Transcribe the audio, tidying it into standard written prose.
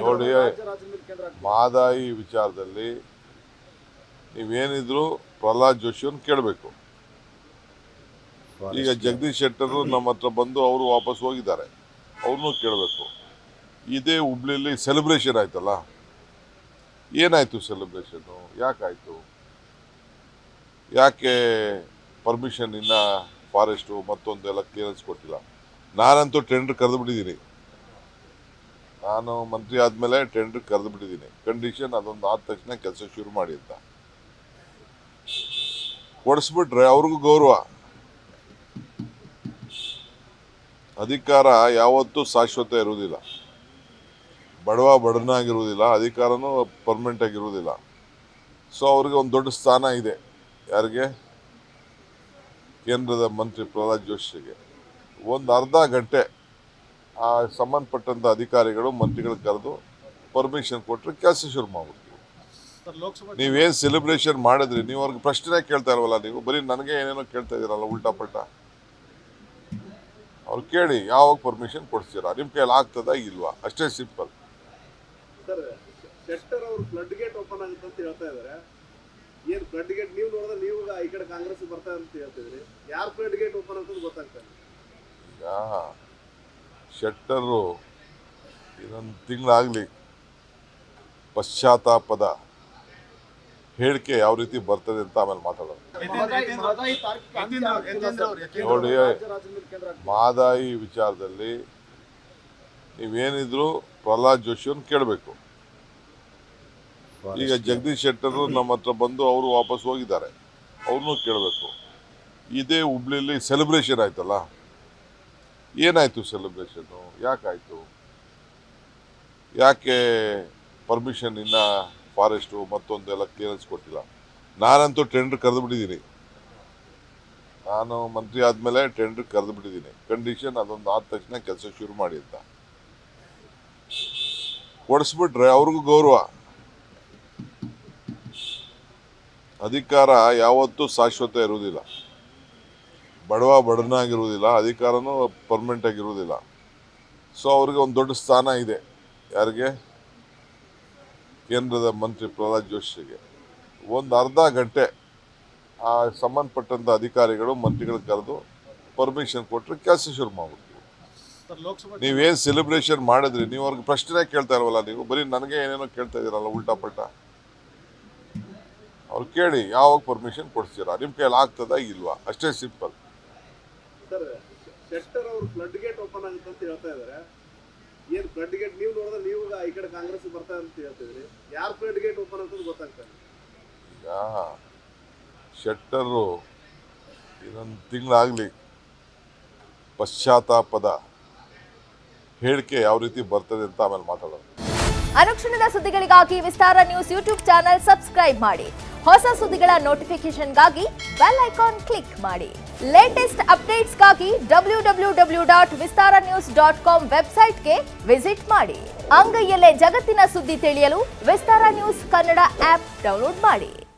ನೋಡಿ, ಮಹದಾಯಿ ವಿಚಾರದಲ್ಲಿ ನೀವೇನಿದ್ರು ಪ್ರಹ್ಲಾದ್ ಜೋಶಿಯನ್ನು ಕೇಳಬೇಕು. ಈಗ ಜಗದೀಶ್ ಶೆಟ್ಟರ್ ನಮ್ಮ ಹತ್ರ ಬಂದು ಅವರು ವಾಪಸ್ ಹೋಗಿದ್ದಾರೆ, ಅವ್ರನ್ನೂ ಕೇಳಬೇಕು. ಇದೇ ಹುಬ್ಳಿಲಿ ಸೆಲೆಬ್ರೇಷನ್ ಆಯ್ತಲ್ಲ, ಏನಾಯ್ತು ಸೆಲೆಬ್ರೇಷನ್ನು? ಯಾಕಾಯ್ತು? ಯಾಕೆ ಪರ್ಮಿಷನ್ ಇನ್ನ ಫಾರೆಸ್ಟು ಮತ್ತೊಂದೆಲ್ಲ ಕ್ಲಿಯರೆನ್ಸ್ ಕೊಟ್ಟಿಲ್ಲ? ನಾನಂತೂ ಟೆಂಡರ್ ಕರೆದು ಬಿಟ್ಟಿದ್ದೀನಿ. ನಾನು ಮಂತ್ರಿ ಆದಮೇಲೆ ಟೆಂಡರ್ ಕರೆದು ಬಿಟ್ಟಿದ್ದೀನಿ. ಕಂಡೀಷನ್ ಅದೊಂದು ಆದ ತಕ್ಷಣ ಕೆಲಸ ಶುರು ಮಾಡಿ ಅಂತ ಕೊಡಿಸ್ಬಿಟ್ರೆ ಅವ್ರಿಗೂ ಗೌರವ. ಅಧಿಕಾರ ಯಾವತ್ತೂ ಶಾಶ್ವತ ಇರುವುದಿಲ್ಲ, ಬಡವನಾಗಿರುವುದಿಲ್ಲ, ಅಧಿಕಾರನೂ ಪರ್ಮನೆಂಟ್ ಆಗಿರುವುದಿಲ್ಲ. ಸೊ ಅವ್ರಿಗೆ ಒಂದು ದೊಡ್ಡ ಸ್ಥಾನ ಇದೆ. ಯಾರಿಗೆ? ಕೇಂದ್ರದ ಮಂತ್ರಿ ಪ್ರಹ್ಲಾದ್ ಜೋಶಿಗೆ ಒಂದು ಅರ್ಧ ಗಂಟೆ ಆ ಸಂಬಂಧಪಟ್ಟಂಥ ಅಧಿಕಾರಿಗಳು ಮಂತ್ರಿಗಳು ಕರೆದು ಪರ್ಮಿಷನ್ ಕೊಟ್ಟರೆ ಕೆಲಸ ಶುರು ಮಾಡ್ಬಿಡ್ತೀವಿ. ನೀವೇನು ಸೆಲೆಬ್ರೇಷನ್ ಮಾಡಿದ್ರಿ? ನೀವು ಅವ್ರಿಗೆ ಪ್ರಶ್ನೆ ಕೇಳ್ತಾ ಇಲ್ವಲ್ಲ, ನೀವು ಬರೀ ನನಗೆ ಏನೇನೋ ಕೇಳ್ತಾ ಇದ್ದೀರಲ್ಲ ಉಲ್ಟಾ ಪಲ್ಟ. ಅವ್ರು ಕೇಳಿ ಯಾವಾಗ ಪರ್ಮಿಷನ್ ಕೊಡ್ತೀರಾ, ನಿಮ್ಮ ಕೈಯಲ್ಲಿ ಆಗ್ತದಾ ಇಲ್ವಾ, ಅಷ್ಟೇ ಸಿಂಪಲ್. ಸರ್, ಶೆಟ್ಟರ್ ಅವರು ಫ್ಲಡ್ ಗೇಟ್ ಓಪನ್ ಆಗುತ್ತೆ ಅಂತ ಹೇಳ್ತಾ ಇದ್ದಾರೆ. ಏನು ಫ್ಲಡ್ ಗೇಟ್ ನೀವು ನೋಡಿದ್ರೆ ನೀವು ಈ ಕಡೆ ಕಾಂಗ್ರೆಸ್ ಬರ್ತಾ ಅಂತ ಹೇಳ್ತಿದ್ರಿ, ಯಾರು ಫ್ಲಡ್ ಗೇಟ್ ಓಪನ್ ಅಂತ ಗೊತ್ತಾಗ್ತದೆ. ಈಗ ಶೆಟ್ಟರು ಇನ್ನೊಂದು ತಿಂಗಳಾಗಲಿ ಪಶ್ಚಾತ್ತಾಪದ ಹೇಳಿಕೆ ಯಾವ ರೀತಿ ಬರ್ತದೆ ಅಂತ ಆಮೇಲೆ ಮಾತಾಡೋದು. ನೋಡಿ, ಮಹದಾಯಿ ವಿಚಾರದಲ್ಲಿ ನೀವೇನಿದ್ರು ಪ್ರಹ್ಲಾದ್ ಜೋಶಿಯನ್ನು ಕೇಳಬೇಕು. ಈಗ ಜಗದೀಶ್ ಶೆಟ್ಟರ್ ನಮ್ಮ ಹತ್ರ ಬಂದು ಅವರು ವಾಪಸ್ ಹೋಗಿದ್ದಾರೆ, ಅವ್ರನ್ನೂ ಕೇಳಬೇಕು. ಇದೇ ಹುಬ್ಳಿಲಿ ಸೆಲೆಬ್ರೇಷನ್ ಆಯ್ತಲ್ಲ, ಏನಾಯ್ತು ಸೆಲೆಬ್ರೇಷನ್ನು? ಯಾಕಾಯ್ತು? ಯಾಕೆ ಪರ್ಮಿಷನ್ ಇನ್ನ ಫಾರೆಸ್ಟು ಮತ್ತೊಂದೆಲ್ಲ ಕ್ಲಿಯರೆನ್ಸ್ ಕೊಟ್ಟಿಲ್ಲ? ನಾನಂತೂ ಟೆಂಡರ್ ಕರೆದು ಬಿಟ್ಟಿದ್ದೀನಿ. ನಾನು ಮಂತ್ರಿ ಆದಮೇಲೆ ಟೆಂಡರ್ ಕರೆದು ಬಿಟ್ಟಿದ್ದೀನಿ. ಕಂಡೀಷನ್ ಅದೊಂದು ಆದ ತಕ್ಷಣ ಕೆಲಸ ಶುರು ಮಾಡಿ ಅಂತ ಕೊಡಿಸ್ಬಿಟ್ರೆ ಅವ್ರಿಗೂ ಗೌರವ. ಅಧಿಕಾರ ಯಾವತ್ತೂ ಶಾಶ್ವತ ಇರುವುದಿಲ್ಲ, ಬಡವನಾಗಿರುವುದಿಲ್ಲ, ಅಧಿಕಾರನೂ ಪರ್ಮನೆಂಟ್ ಆಗಿರುವುದಿಲ್ಲ. ಸೊ ಅವ್ರಿಗೆ ಒಂದು ದೊಡ್ಡ ಸ್ಥಾನ ಇದೆ. ಯಾರಿಗೆ? ಕೇಂದ್ರದ ಮಂತ್ರಿ ಪ್ರಹ್ಲಾದ್ ಜೋಶಿಗೆ ಒಂದು ಅರ್ಧ ಗಂಟೆ ಆ ಸಂಬಂಧಪಟ್ಟಂಥ ಅಧಿಕಾರಿಗಳು ಮಂತ್ರಿಗಳು ಕರೆದು ಪರ್ಮಿಷನ್ ಕೊಟ್ಟರೆ ಕೆಲಸ ಶುರು ಮಾಡ್ಬಿಡ್ತೀವಿ. ನೀವೇನು ಸೆಲೆಬ್ರೇಷನ್ ಮಾಡಿದ್ರಿ? ನೀವು ಅವ್ರಿಗೆ ಪ್ರಶ್ನೆ ಕೇಳ್ತಾ ಇಲ್ವಲ್ಲ, ನೀವು ಬರೀ ನನಗೆ ಏನೇನೋ ಕೇಳ್ತಾ ಇದ್ದೀರಲ್ಲ ಉಲ್ಟಾ ಪಲ್ಟ. ಅವ್ರು ಕೇಳಿ ಯಾವಾಗ ಪರ್ಮಿಷನ್ ಕೊಡ್ತೀರಾ, ನಿಮ್ಮ ಕೈಯಲ್ಲಿ ಆಗ್ತದಾ ಇಲ್ವಾ, ಅಷ್ಟೇ ಸಿಂಪಲ್. ಸರ್, ಶೆಟ್ಟರ್ ಅವರು ಫ್ಲಡ್ ಗೇಟ್ ಓಪನ್ ಆಗುತ್ತೆ ಅಂತ ಹೇಳ್ತಾ ಇದ್ದಾರೆ. ಏನು ಫ್ಲಡ್ ಗೇಟ್ ನೀವು ನೋಡಿದ್ರೆ ನೀವು ಈ ಕಡೆ ಕಾಂಗ್ರೆಸ್ ಬರ್ತಾ ಅಂತ ಹೇಳ್ತಿದ್ರಿ, ಯಾರು ಫ್ಲಡ್ ಗೇಟ್ ಓಪನ್ ಅಂತ ಗೊತ್ತಾಗ್ತದೆ. ಈಗ ಶೆಟ್ಟರು ಇನ್ನೊಂದು ತಿಂಗಳಾಗಲಿ ಪಶ್ಚಾತ್ತಾಪದ ಹೇಳಿಕೆ ಯಾವ ರೀತಿ ಬರ್ತದೆ ಅಂತ ಆಮೇಲೆ ಮಾತಾಡೋದು. ಅನುಕ್ಷಣದ ಸುದ್ದಿಗಳಿಗಾಗಿ ವಿಸ್ತಾರ ನ್ಯೂಸ್ ಯೂಟ್ಯೂಬ್ ಚಾನೆಲ್ ಸಬ್ಸ್ಕ್ರೈಬ್ ಮಾಡಿ. ಹೊಸ ಸುದ್ದಿಗಳ ನೋಟಿಫಿಕೇಶನ್ಗಾಗಿ ಬೆಲ್ ಐಕಾನ್ ಕ್ಲಿಕ್ ಮಾಡಿ. ಲೇಟೆಸ್ಟ್ ಅಪ್ಡೇಟ್ಸ್ಗಾಗಿ www.vistaranews.com ವೆಬ್ಸೈಟ್ಗೆ ವಿಸಿಟ್ ಮಾಡಿ. ಅಂಗೈಯಲ್ಲೇ ಜಗತ್ತಿನ ಸುದ್ದಿ ತಿಳಿಯಲು ವಿಸ್ತಾರ ನ್ಯೂಸ್ ಕನ್ನಡ ಆಪ್ ಡೌನ್ಲೋಡ್ ಮಾಡಿ.